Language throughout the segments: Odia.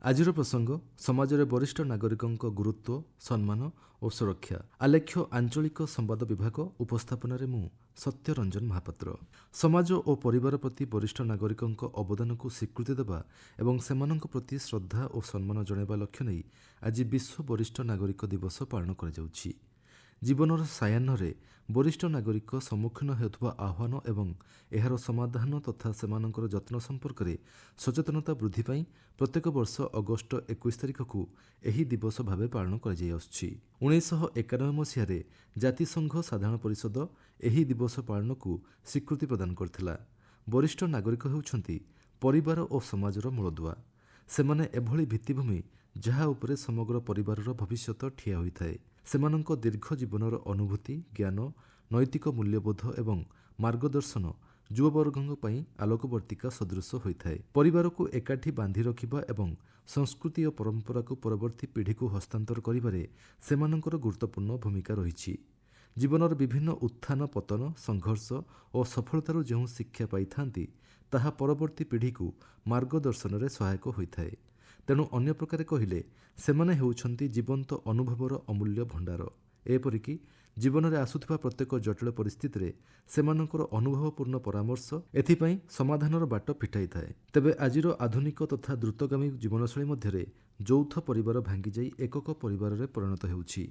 ଆଜିର ପ୍ରସଙ୍ଗ ସମାଜରେ ବରିଷ୍ଠ ନାଗରିକଙ୍କ ଗୁରୁତ୍ୱ, ସମ୍ମାନ ଓ ସୁରକ୍ଷା। ଆଲେଖ୍ୟ ଆଞ୍ଚଳିକ ସମ୍ବାଦ ବିଭାଗ ଉପସ୍ଥାପନାରେ ମୁଁ ସତ୍ୟରଞ୍ଜନ ମହାପାତ୍ର। ସମାଜ ଓ ପରିବାର ପ୍ରତି ବରିଷ୍ଠ ନାଗରିକଙ୍କ ଅବଦାନକୁ ସ୍ୱୀକୃତି ଦେବା ଏବଂ ସେମାନଙ୍କ ପ୍ରତି ଶ୍ରଦ୍ଧା ଓ ସମ୍ମାନ ଜଣାଇବା ଲକ୍ଷ୍ୟ ନେଇ ଆଜି ବିଶ୍ୱ ବରିଷ୍ଠ ନାଗରିକ ଦିବସ ପାଳନ କରାଯାଉଛି। ଜୀବନର ସାୟାହ୍ନରେ ବରିଷ୍ଠ ନାଗରିକ ସମ୍ମୁଖୀନ ହେଉଥିବା ଆହ୍ୱାନ ଏବଂ ଏହାର ସମାଧାନ ତଥା ସେମାନଙ୍କର ଯତ୍ନ ସମ୍ପର୍କରେ ସଚେତନତା ବୃଦ୍ଧି ପାଇଁ ପ୍ରତ୍ୟେକ ବର୍ଷ ଅଗଷ୍ଟ 21 ତାରିଖକୁ ଏହି ଦିବସ ଭାବେ ପାଳନ କରାଯାଇ ଆସୁଛି। 1991 ମସିହାରେ ଜାତିସଂଘ ସାଧାରଣ ପରିଷଦ ଏହି ଦିବସ ପାଳନକୁ ସ୍ୱୀକୃତି ପ୍ରଦାନ କରିଥିଲା। ବରିଷ୍ଠ ନାଗରିକ ହେଉଛନ୍ତି ପରିବାର ଓ ସମାଜର ମୂଳଦୁଆ। ସେମାନେ ଏଭଳି ଭିତ୍ତିଭୂମି ଯାହା ଉପରେ ସମଗ୍ର ପରିବାରର ଭବିଷ୍ୟତ ଠିଆ ହୋଇଥାଏ। ସେମାନଙ୍କ ଦୀର୍ଘ ଜୀବନର ଅନୁଭୂତି, ଜ୍ଞାନ, ନୈତିକ ମୂଲ୍ୟବୋଧ ଏବଂ ମାର୍ଗଦର୍ଶନ ଯୁବବର୍ଗଙ୍କ ପାଇଁ ଆଲୋକବର୍ତ୍ତିକା ସଦୃଶ ହୋଇଥାଏ। ପରିବାରକୁ ଏକାଠି ବାନ୍ଧି ରଖିବା ଏବଂ ସଂସ୍କୃତି ଓ ପରମ୍ପରାକୁ ପରବର୍ତ୍ତୀ ପିଢ଼ିକୁ ହସ୍ତାନ୍ତର କରିବାରେ ସେମାନଙ୍କର ଗୁରୁତ୍ୱପୂର୍ଣ୍ଣ ଭୂମିକା ରହିଛି। ଜୀବନର ବିଭିନ୍ନ ଉତ୍ଥାନ ପତନ, ସଂଘର୍ଷ ଓ ସଫଳତାରୁ ଯେଉଁ ଶିକ୍ଷା ପାଇଥାନ୍ତି ତାହା ପରବର୍ତ୍ତୀ ପିଢ଼ିକୁ ମାର୍ଗଦର୍ଶନରେ ସହାୟକ ହୋଇଥାଏ। ତେଣୁ ଅନ୍ୟ ପ୍ରକାରେ କହିଲେ ସେମାନେ ହେଉଛନ୍ତି ଜୀବନ୍ତ ଅନୁଭବର ଅମୂଲ୍ୟ ଭଣ୍ଡାର। ଏପରିକି ଜୀବନରେ ଆସୁଥିବା ପ୍ରତ୍ୟେକ ଜଟିଳ ପରିସ୍ଥିତିରେ ସେମାନଙ୍କର ଅନୁଭବପୂର୍ଣ୍ଣ ପରାମର୍ଶ ଏଥିପାଇଁ ସମାଧାନର ବାଟ ଫିଟାଇଥାଏ। ତେବେ ଆଜିର ଆଧୁନିକ ତଥା ଦ୍ରୁତଗାମୀ ଜୀବନଶୈଳୀ ମଧ୍ୟରେ ଯୌଥ ପରିବାର ଭାଙ୍ଗିଯାଇ ଏକକ ପରିବାରରେ ପରିଣତ ହେଉଛି।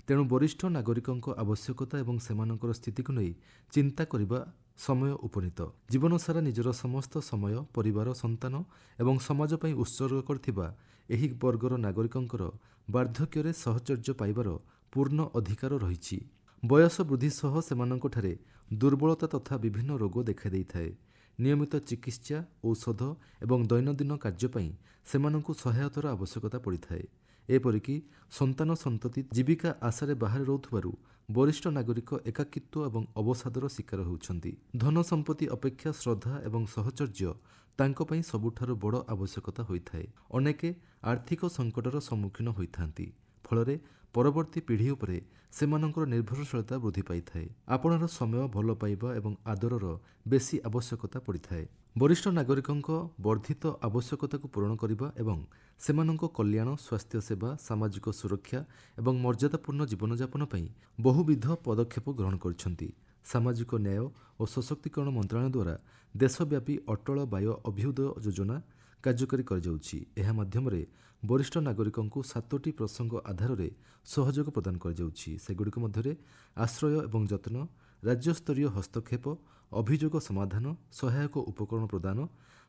ତେଣୁ ବରିଷ୍ଠ ନାଗରିକଙ୍କ ଆବଶ୍ୟକତା ଏବଂ ସେମାନଙ୍କର ସ୍ଥିତିକୁ ନେଇ ଚିନ୍ତା କରିବା ସମୟ ଉପନୀତ। ଜୀବନସାରା ନିଜର ସମସ୍ତ ସମୟ ପରିବାର, ସନ୍ତାନ ଏବଂ ସମାଜ ପାଇଁ ଉତ୍ସର୍ଗ କରିଥିବା ଏହି ବର୍ଗର ନାଗରିକଙ୍କର ବାର୍ଦ୍ଧକ୍ୟରେ ସହଚର୍ଯ୍ୟ ପାଇବାର ପୂର୍ଣ୍ଣ ଅଧିକାର ରହିଛି। ବୟସ ବୃଦ୍ଧି ସହ ସେମାନଙ୍କଠାରେ ଦୁର୍ବଳତା ତଥା ବିଭିନ୍ନ ରୋଗ ଦେଖାଦେଇଥାଏ। ନିୟମିତ ଚିକିତ୍ସା, ଔଷଧ ଏବଂ ଦୈନନ୍ଦିନ କାର୍ଯ୍ୟ ପାଇଁ ସେମାନଙ୍କୁ ସହାୟତାର ଆବଶ୍ୟକତା ପଡ଼ିଥାଏ। ଏପରିକି ସନ୍ତାନ ସନ୍ତତି ଜୀବିକା ଆଶାରେ ବାହାରେ ରହୁଥିବାରୁ ବରିଷ୍ଠ ନାଗରିକ ଏକାକିତ୍ୱ ଏବଂ ଅବସାଦର ଶିକାର ହେଉଛନ୍ତି। ଧନ ସମ୍ପତ୍ତି ଅପେକ୍ଷା ଶ୍ରଦ୍ଧା ଏବଂ ସହଚର୍ଯ୍ୟ ତାଙ୍କ ପାଇଁ ସବୁଠାରୁ ବଡ଼ ଆବଶ୍ୟକତା ହୋଇଥାଏ। ଅନେକେ ଆର୍ଥିକ ସଙ୍କଟର ସମ୍ମୁଖୀନ ହୋଇଥାନ୍ତି। ଫଳରେ ପରବର୍ତ୍ତୀ ପିଢ଼ି ଉପରେ ସେମାନଙ୍କର ନିର୍ଭରଶୀଳତା ବୃଦ୍ଧି ପାଇଥାଏ। ଆପଣାର ସମୟ, ଭଲ ପାଇବା ଏବଂ ଆଦରର ବେଶୀ ଆବଶ୍ୟକତା ପଡ଼ିଥାଏ। ବରିଷ୍ଠ ନାଗରିକଙ୍କ ବର୍ଦ୍ଧିତ ଆବଶ୍ୟକତାକୁ ପୂରଣ କରିବା ଏବଂ ସେମାନଙ୍କ କଲ୍ୟାଣ, ସ୍ୱାସ୍ଥ୍ୟ ସେବା, ସାମାଜିକ ସୁରକ୍ଷା ଏବଂ ମର୍ଯ୍ୟାଦାପୂର୍ଣ୍ଣ ଜୀବନଯାପନ ପାଇଁ ବହୁବିଧ ପଦକ୍ଷେପ ଗ୍ରହଣ କରିଛନ୍ତି। ସାମାଜିକ ନ୍ୟାୟ ଓ ସଶକ୍ତିକରଣ ମନ୍ତ୍ରଣାଳୟ ଦ୍ୱାରା ଦେଶବ୍ୟାପୀ ଅଟଳ ବାୟ ଅଭ୍ୟୁଦୟ ଯୋଜନା କାର୍ଯ୍ୟକାରୀ କରାଯାଉଛି। ଏହା ମାଧ୍ୟମରେ ବରିଷ୍ଠ ନାଗରିକଙ୍କୁ 7ଟି ପ୍ରସଙ୍ଗ ଆଧାରରେ ସହଯୋଗ ପ୍ରଦାନ କରାଯାଉଛି। ସେଗୁଡ଼ିକ ମଧ୍ୟରେ ଆଶ୍ରୟ ଏବଂ ଯତ୍ନ, ରାଜ୍ୟସ୍ତରୀୟ ହସ୍ତକ୍ଷେପ, ଅଭିଯୋଗ ସମାଧାନ, ସହାୟକ ଉପକରଣ ପ୍ରଦାନ,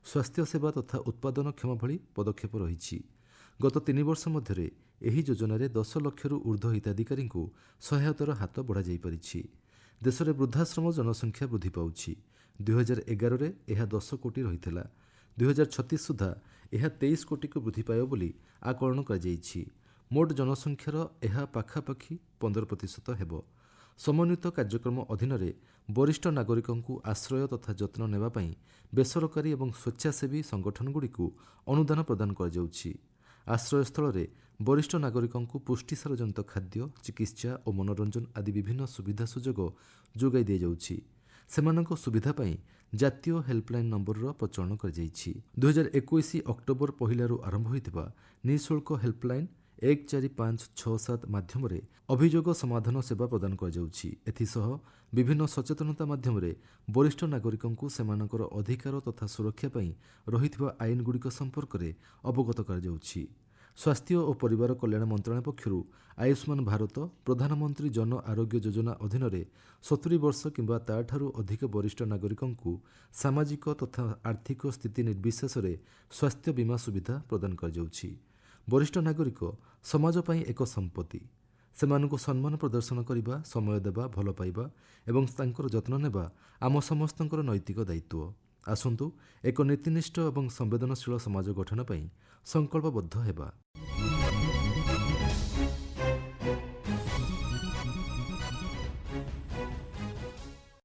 ସ୍ୱାସ୍ଥ୍ୟସେବା ତଥା ଉତ୍ପାଦନକ୍ଷମ ଭଳି ପଦକ୍ଷେପ ରହିଛି। ଗତ 3 ବର୍ଷ ମଧ୍ୟରେ ଏହି ଯୋଜନାରେ 10 ଲକ୍ଷରୁ ଉର୍ଦ୍ଧ୍ୱ ହିତାଧିକାରୀଙ୍କୁ ସହାୟତାର ହାତ ବଢ଼ାଯାଇପାରିଛି। ଦେଶରେ ବୃଦ୍ଧାଶ୍ରମ ଜନସଂଖ୍ୟା ବୃଦ୍ଧି ପାଉଛି। 2011ରେ ଏହା 10 କୋଟି ରହିଥିଲା। 2036 ସୁଦ୍ଧା ଏହା 23 କୋଟିକୁ ବୃଦ୍ଧି ପାଇବ ବୋଲି ଆକଳନ କରାଯାଇଛି। ମୋଟ ଜନସଂଖ୍ୟାର ଏହା ପାଖାପାଖି 15% ହେବ। ସମନ୍ୱିତ କାର୍ଯ୍ୟକ୍ରମ ଅଧୀନରେ ବରିଷ୍ଠ ନାଗରିକଙ୍କୁ ଆଶ୍ରୟ ତଥା ଯତ୍ନ ନେବା ପାଇଁ ବେସରକାରୀ ଏବଂ ସ୍ୱେଚ୍ଛାସେବୀ ସଂଗଠନଗୁଡ଼ିକୁ ଅନୁଦାନ ପ୍ରଦାନ କରାଯାଉଛି। ଆଶ୍ରୟସ୍ଥଳରେ ବରିଷ୍ଠ ନାଗରିକଙ୍କୁ ପୁଷ୍ଟିସାରଜନିତ ଖାଦ୍ୟ, ଚିକିତ୍ସା ଓ ମନୋରଞ୍ଜନ ଆଦି ବିଭିନ୍ନ ସୁବିଧା ସୁଯୋଗ ଯୋଗାଇ ଦିଆଯାଉଛି। ସେମାନଙ୍କ ସୁବିଧା ପାଇଁ ଜାତୀୟ ହେଲ୍ପଲାଇନ୍ ନମ୍ବରର ପ୍ରଚଳନ କରାଯାଇଛି। 2021 ଅକ୍ଟୋବର 1ରୁ ଆରମ୍ଭ ହୋଇଥିବା ନିଃଶୁଳ୍କ ହେଲ୍ପଲାଇନ୍ 14567 ମାଧ୍ୟମରେ ଅଭିଯୋଗ ସମାଧାନ ସେବା ପ୍ରଦାନ କରାଯାଉଛି। ଏଥିସହ ବିଭିନ୍ନ ସଚେତନତା ମାଧ୍ୟମରେ ବରିଷ୍ଠ ନାଗରିକଙ୍କୁ ସେମାନଙ୍କର ଅଧିକାର ତଥା ସୁରକ୍ଷା ପାଇଁ ରହିଥିବା ଆଇନଗୁଡ଼ିକ ସମ୍ପର୍କରେ ଅବଗତ କରାଯାଉଛି। ସ୍ୱାସ୍ଥ୍ୟ ଓ ପରିବାର କଲ୍ୟାଣ ମନ୍ତ୍ରଣାଳୟ ପକ୍ଷରୁ ଆୟୁଷ୍ମାନ ଭାରତ, ପ୍ରଧାନମନ୍ତ୍ରୀ ଜନ ଆରୋଗ୍ୟ ଯୋଜନା ଅଧୀନରେ 70 ବର୍ଷ କିମ୍ବା ତାଠାରୁ ଅଧିକ ବରିଷ୍ଠ ନାଗରିକଙ୍କୁ ସାମାଜିକ ତଥା ଆର୍ଥିକ ସ୍ଥିତି ନିର୍ବିଶେଷରେ ସ୍ୱାସ୍ଥ୍ୟ ବୀମା ସୁବିଧା ପ୍ରଦାନ କରାଯାଉଛି। ବରିଷ୍ଠ ନାଗରିକ ସମାଜ ପାଇଁ ଏକ ସମ୍ପତ୍ତି। ସେମାନଙ୍କୁ ସମ୍ମାନ ପ୍ରଦର୍ଶନ କରିବା, ସମୟ ଦେବା, ଭଲ ପାଇବା ଏବଂ ତାଙ୍କର ଯତ୍ନ ନେବା ଆମ ସମସ୍ତଙ୍କର ନୈତିକ ଦାୟିତ୍ୱ। ଆସନ୍ତୁ ଏକ ନୀତିନିଷ୍ଠ ଏବଂ ସମ୍ବେଦନଶୀଳ ସମାଜ ଗଠନ ପାଇଁ ସଂକଳ୍ପବଦ୍ଧ ହେବା।